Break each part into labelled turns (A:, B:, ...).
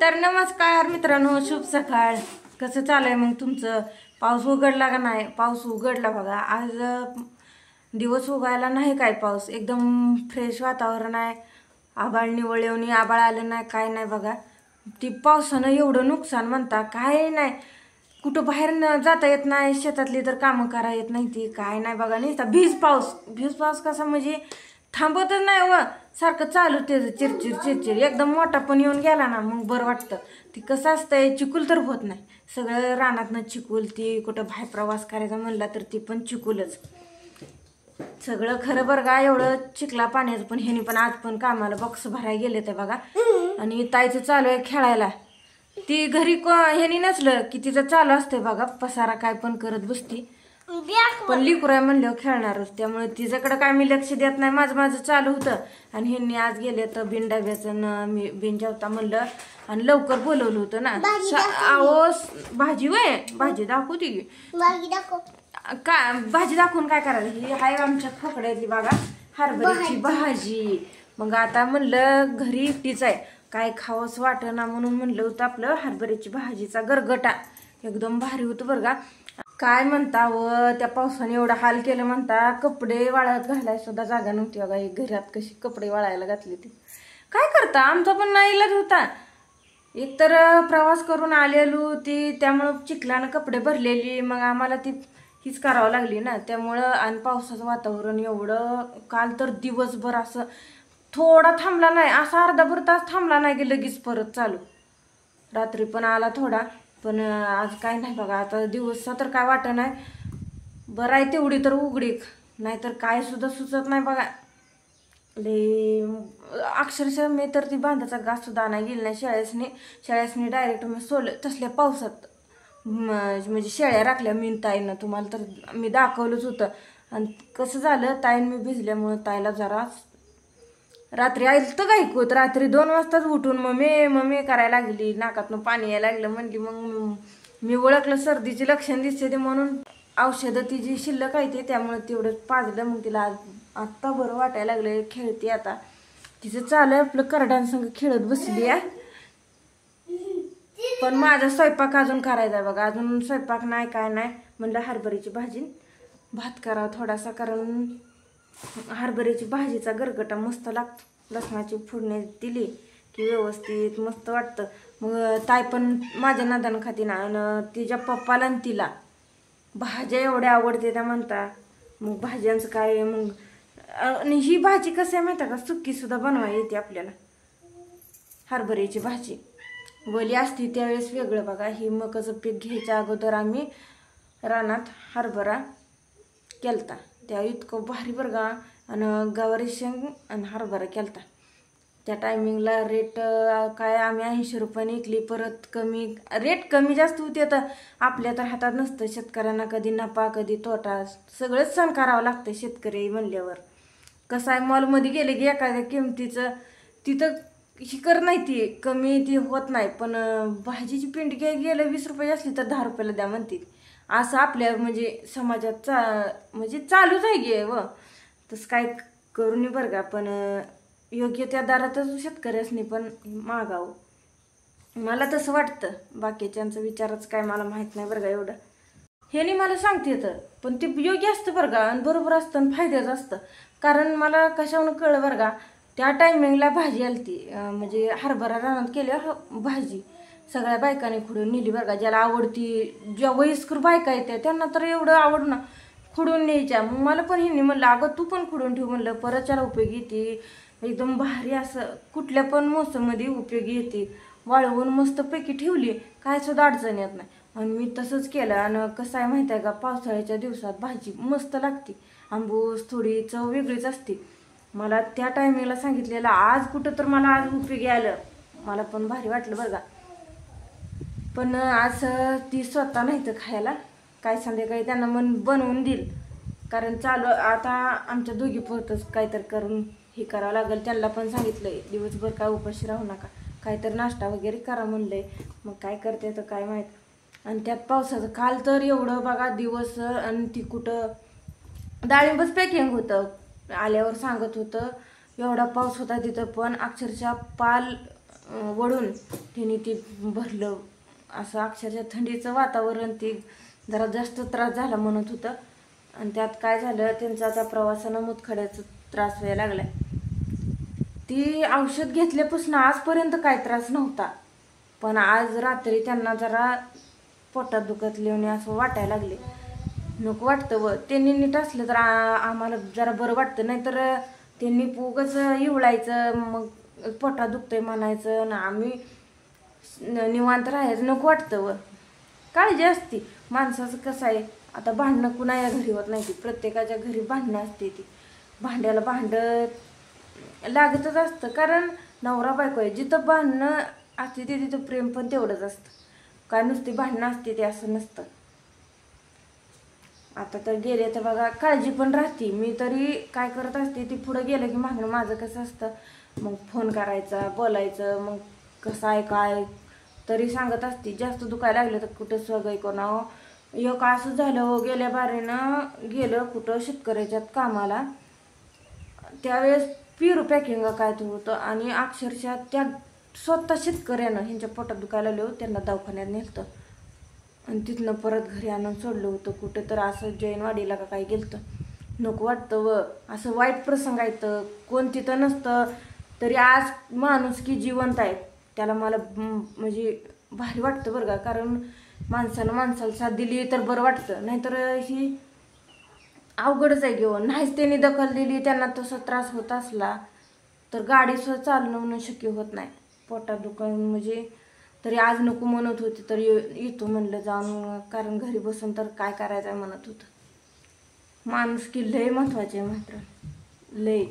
A: तर नमस्कार मित्रांनो, शुभ सकाळ. कसं चालू मग तुमचं? पाऊस उघडला का नाही? पाऊस उघडला बघा. आज दिवस उगायला नाही काय, पाऊस एकदम फ्रेश वातावरण आहे. आभाळ निवळ येऊन आभाळ आलं नाही, काय नाही बघा. ती पावसानं एवढं नुकसान म्हणता काय नाही, कुठं बाहेर जाता येत नाही, शेतातली तर कामं करा येत नाही ती, काय नाही बघा. नुसता भीज पाऊस कसा म्हणजे थांबतच नाही व सारखं चालू त्याचं चिरचिर चिरचिर. एकदम मोठा पण येऊन गेला ना मग बरं वाटतं. ती कसं असतंय, चिकूल तर होत नाही, सगळं रानातनं चिकूल. ती कुठं बाहेर प्रवास करायचा म्हणला तर ती पण चिकूलच सगळं. खरं बरं का, एवढं चिखला पाण्याचं. पण ह्यानी पण आज पण कामाला बॉक्स भरायला गेले ते बघा. आणि ताईचं चालू आहे खेळायला. ती घरी ह्यानी नसलं की तिचं चालू असते बघा, पसारा काय पण करत बसती. पण लिकुराय म्हणल्यावर खेळणारच, त्यामुळे तिच्याकडे काय मी लक्ष देत नाही. माझं चालू होतं. आणि ह्यांनी आज गेले तर बिन डाब्याचं मी बिन जेवता म्हणलं, आणि लवकर बोलवलं होतं ना. अहो भाजी वय भाजी दाखवू ती काय भाजी दाखवून काय करायचं. ही हाय आमच्या खोकड्यातली बघा हरभऱ्याची भाजी. मग आता म्हणलं घरी एकटीच आहे, काय खावंच वाटना म्हणून म्हणलं होतं आपलं हरभऱ्याची भाजीचा गरगटा. एकदम भारी होतं बरं का. काय म्हणता व त्या पावसाने एवढा हाल केलं म्हणता, कपडे वाळत घालायला सुद्धा जागा नव्हती बघा. घरात कशी कपडे वाळायला घातली ती. काय करता, आमचा पण नाही इलाज होता. एकतर प्रवास करून आलेलो ती, त्यामुळं चिखलानं कपडे भरलेली, मग आम्हाला ती हीच करावं लागली ना. त्यामुळं आणि पावसाचं वातावरण एवढं, काल तर दिवसभर असं थोडा थांबला नाही, असा अर्धा तास थांबला नाही की लगेच परत चालू. रात्री पण आला थोडा, पण आज काय नाही बघा. आता दिवसा तर काय वाटत नाही, बरं आहे तेवढी तर उघडीक, नाहीतर काय सुद्धा सुचत नाही बघा. अक्षरशः मी तर ती बांधाचा घास सुद्धा नाही गेली नाही. शाळेसनी डायरेक्ट मी तसल्या पावसात म्हणजे शेळ्या राखल्या मी ताईनं, तुम्हाला तर मी दाखवलंच होतं. आणि कसं झालं, ताईन मी भिजल्यामुळं ताईला जरा रात्री आईल तर ऐकूत, रात्री 2 वाजताच उठून मम्मी करायला लागली, नाकातनं पाणी यायला लागलं म्हणली. मग मी ओळखलं सर्दीची लक्षण दिसते ते, म्हणून औषधं ती जी शिल्लक आहे ते, त्यामुळे तेवढं पाजलं. मग तिला आत्ता बरं वाटायला लागलं, खेळते आता. तिचं चालू आहे आपलं करड्यांसंग खेळत बसली आहे. पण माझा स्वयंपाक अजून करायचा आहे बघा. अजून स्वयंपाक नाही, काय नाही. म्हणलं हरभऱ्याची भाजी भात करावं थोडासा, कारण हरभऱ्याची भाजीचा गरगटा मस्त लागतो. लसणाची फोडणी दिली की व्यवस्थित मस्त वाटतं. मग ताई पण माझ्या नादानं खाती ना, आणि तिच्या पप्पाला आणि तिला भाज्या एवढ्या आवडते त्या म्हणता. मग भाज्यांचं काय, मग आणि ही भाजी कसं आहे माहिती का, सुक्की सुद्धा बनवायला येते आपल्याला. हरभऱ्याची भाजी वली असती त्यावेळेस वेगळं बघा. ही मकाचं पीक घ्यायच्या अगोदर आम्ही रानात हरभरा केलता, त्या इतकं भारी बरं का. आणि गवारी शेंग आणि हरभरा केलता. त्या टायमिंगला रेट काय, आम्ही 80 रुपयाने विकली. परत कमी रेट, कमी जास्त होते. तर आपल्या तर हातात नसतं, शेतकऱ्यांना कधी नफा कधी तोटा, सगळंच सण करावं लागतं शेतकरी म्हणल्यावर. कसं आहे, मॉलमध्ये गेले की एखाद्या किमतीचं तिथं शिकर नाही, ती कमी ती होत नाही. पण भाजीची पिंडी गेलं 20 रुपये असली तर 10 रुपयाला द्या म्हणते. असं आपल्या म्हणजे समाजात म्हणजे चालूच आहे गे व तसं काय करून बरं का. पण योग्य त्या दरातच शेतकऱ्यासनी पण मागावं, मला तसं वाटतं. बाकीच्यांचं विचारच काय मला माहीत नाही बरं का एवढं. ह्यानी मला सांगते तर, पण ते योग्य असतं बरं का, आणि बरोबर असतं आणि फायद्याचं असतं. कारण मला कशावरून कळलं बरं का, त्या टायमिंगला भाजी आलती, म्हणजे हरभरा रानात केल्यावर भाजी सगळ्या बायकांनी खुडून नेली बरं का. ज्याला आवडती, ज्या वयस्कर बायका येत्या त्यांना तर एवढं आवड ना, खुडून न्यायच्या. मग मला पण ह्यांनी म्हणलं, अगं तू पण खुडून ठेव म्हणलं, परत त्याला उपयोगी येते. एकदम भारी असं कुठल्या पण मोसममध्ये उपयोगी येते. वाळवून मस्तपैकी ठेवली, काय सुद्धा अडचण येत नाही. आणि मी तसंच केलं. आणि कसं आहे माहिती आहे का, पावसाळ्याच्या दिवसात भाजी मस्त लागते, आंबूस, थोडी चव वेगळीच असते. मला त्या टायमिंगला सांगितलेलं आज कुठं तर मला आज उपयोगी आलं, मला पण भारी वाटलं बरं का. पण आज ती स्वतः नाही तर खायला, काय संध्याकाळी त्यांना मन बनवून देईल. कारण चालू आता आमच्या दोघी पुरतच काहीतरी करून हे करावं लागेल. त्यांना पण सांगितलंय दिवसभर काय उपाशी राहू नका, काहीतरी नाश्ता वगैरे करा म्हणलंय. मग काय करते तर काय माहीत. आणि त्यात पावसाचं काल तर एवढं बघा दिवस, आणि ती कुठं डाळिंबच पॅकिंग होतं. आल्यावर सांगत होतं एवढा पाऊस होता तिथं, पण अक्षरशः पाल वळून तिने ती भरलं. असं अक्षरशः थंडीचं वातावरण, ती जरा जास्त त्रास झाला म्हणत होतं. आणि त्यात काय झालं, त्यांचा त्या प्रवासानं मुतखड्याचा त्रास व्हायला लागलाय. ती औषध घेतल्यापासून आजपर्यंत काय त्रास नव्हता, पण आज रात्री त्यांना जरा पोटात दुखतले असं वाटायला लागले. नको वाटतं. व त्यांनी नीट असलं तर आम्हाला जरा बरं वाटतं. नाहीतर त्यांनी उगाच इवळायचं, मग पोटात दुखतंय म्हणायचं ना, आम्ही निवांत राहायचं. नको वाटतं. व काळजी असते माणसाचं. कसं आहे, आता भांडणं कुणाच्या घरी होत नाही, ती प्रत्येकाच्या घरी भांडणं असते. ती भांड्याला भांडत लागतच असतं, कारण नवरा बायको आहे. जिथं भांडणं असते ते तिथं प्रेम पण तेवढंच असतं. काय नुसती भांडणं असते ते असं नसतं. आता तर गेले तर बघा काळजी पण राहते. मी तरी काय करत असते, ती पुढं गेलं की मागणं माझं कसं असतं, मग फोन करायचा, बोलायचं, मग कसं आहे काय तरी सांगत असते. जास्त दुखायला लागलं तर कुठं सगळं कोणावं. एक असं झालं हो, गेल्या बारीनं गेलं कुठं शेतकऱ्याच्यात कामाला, त्यावेळेस पिरू पॅकिंग काय तर होतं, आणि अक्षरशः त्या स्वतः शेतकऱ्यानं ह्यांच्या पोटात दुखायला लागलं, त्यांना दवाखान्यात नेलं आणि तिथनं परत घरी आणून सोडलं होतं. कुठं तर असं जैनवाडीला का काय गेलं. नको वाटतं. व असं वाईट प्रसंग येतं, कोण तिथं नसतं तरी आज माणूस की जिवंत आहे, त्याला मला म्हणजे भारी वाटतं बरं का. कारण माणसानं माणसाला साथ दिली तर बरं वाटतं, नाहीतर ही अवघडच आहे घेऊन. नाहीच त्यांनी दखल दिली, त्यांना तसा त्रास होत असला तर गाडी सुद्धा चालवणं शक्य होत नाही. पोटात दुकान म्हणजे तरी आज नको म्हणत होते, तर येतो म्हणलं जाऊन, कारण घरी बसून तर काय करायचं आहे म्हणत होतं. माणूस की लय महत्वाचे आहे मात्र, लय.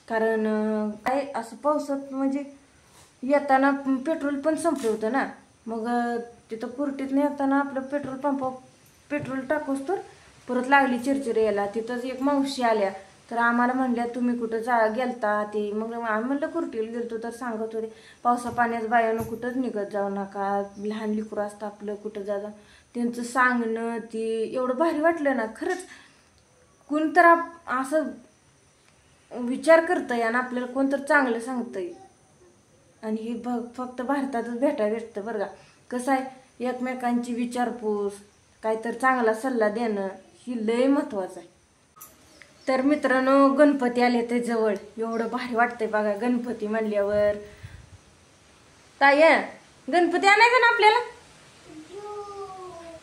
A: कारण काय असं पावसात म्हणजे येताना पेट्रोल पण संपलं होतं ना, मग तिथं कुर्टीतनं येताना आपलं पेट्रोल पंपावर पेट्रोल टाकूस तर परत लागली चिरचिर यायला. तिथंच एक मावशी आल्या, तर आम्हाला म्हणल्या तुम्ही कुठं गेलता ते. मग आम्ही म्हणलं कुर्टीला गेलतो, तर सांगत होते पावसा पाण्यात बायानं कुठंच निघत जाऊ नका, लहान लेकरू असतं आपलं, कुठं जा. त्यांचं सांगणं ती एवढं भारी वाटलं ना. खरंच कोणतर असं विचार करतंय आणि आपल्याला कोणतर चांगलं सांगतंय. आणि हे फक्त भारतातच भेटतं बरं का. कसं आहे, एकमेकांची विचारपूस, काहीतरी चांगला सल्ला देणं ही लय महत्वाचं आहे. तर मित्रांनो, गणपती आले ते जवळ, एवढं भारी वाटतंय बघा गणपती म्हणल्यावर. ताई गणपती आणायचं ना आपल्याला.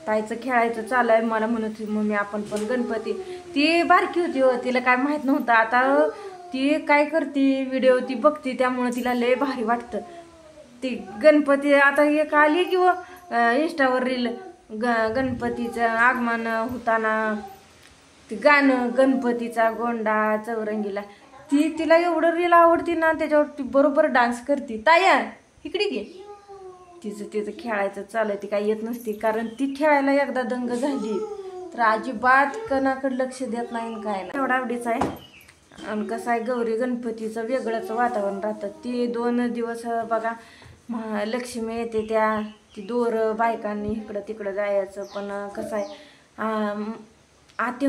A: ताईचं खेळायचं चालू आहे, मला म्हणत होती मम्मी आपण पण गणपती. ती बारकी होती हो, तिला काय माहित नव्हतं. आता ती काय करते, व्हिडिओ ती बघते, त्यामुळे तिला लय भारी वाटतं. ती गणपती आता एक आली किंवा इंस्टावर रील, गणपतीचं आगमन होताना ती गाणं गणपतीचा गोंडा चौरंगीला, तिला एवढं रील आवडती ना, त्याच्यावर ती बरोबर डान्स करते. ताया इकडे घे. तिचं खेळायचं चालू आहे, ती काय येत नसती, कारण ती खेळायला एकदा दंग झाली तर अजिबात कणाकडे लक्ष देत नाही काय नाही. एवढा आवडीचा आहे. आणि कसं आहे, गौरी गणपतीचं वेगळंच वातावरण राहतं. ती 2 दिवस बघा लक्ष्मी येते, त्या ती दोर बायकांनी इकडं तिकडं जायचं. पण कसं आहे, आते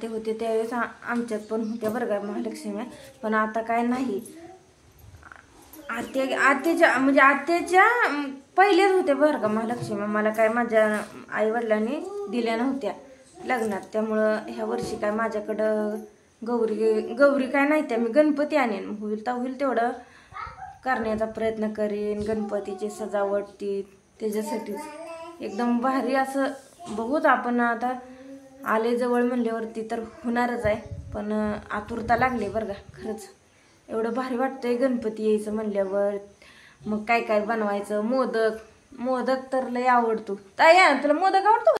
A: होते त्यावेळेस आमच्यात पण होत्या बरं का महालक्ष्म्या, पण आता काय नाही. आत्याच्या म्हणजे आत्याच्या पहिलेच होते बरं का महालक्ष्म्या. मला काय माझ्या आईवडिलांनी दिल्या नव्हत्या लग्नात, त्यामुळं ह्या वर्षी काय माझ्याकडं गौरी काय नाही. त्या मी गणपती आणेन, होईल तेवढं करण्याचा प्रयत्न करेन. गणपतीची सजावट ती त्याच्यासाठीच एकदम भारी असं बघूच. आपण आता आले जवळ म्हणल्यावरती तर होणारच आहे, पण आतुरता लागली बरं का. खरंच एवढं भारी वाटतंय गणपती यायचं म्हणल्यावर. मग काय बनवायचं, मोदक तर लय आवडतो. ताई तुला मोदक आवडतो?